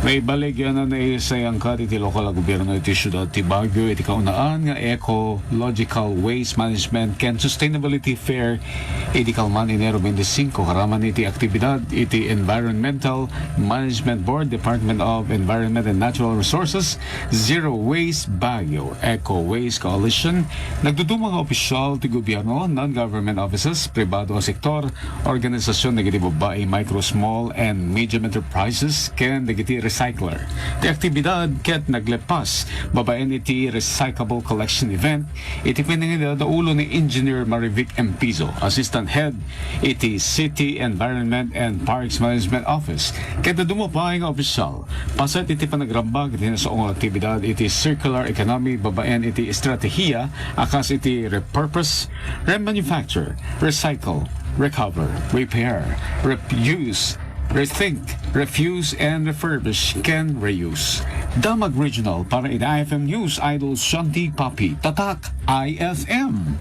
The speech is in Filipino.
May baligyan na isayang ka iti lokal na gobyerno iti Suidad ti Baguio iti Kaunaan nga Ecological Waste Management and Sustainability Fair iti Kalman Enero 25 karaman iti aktibidad iti Environmental Management Board, Department of Environment and Natural Resources, Zero Waste Baguio, Eco Waste Coalition, nagdudumang opisyal ti gobyerno, non-government offices, pribado o sektor, organisasyon na babae, micro, small, and medium enterprises, ken nagiti recycler. Ti aktibidad ket naglepas, babaen iti recyclable collection event, iti pinangida da ulo ni Engineer Marivic Empizo, Assistant Head, iti City Environment and Parks Management Office. Ket dumapay nga opisyal, pasat iti panagrambag iti nasaong aktibidad iti circular economy, babaen iti estratehiya, akas iti repurpose, remanufacture, recycle, recover, repair, reuse, rethink, refuse, and refurbish, can reuse. Damag Regional para in IFM News, Idol Shanti Papi, Tatak IFM.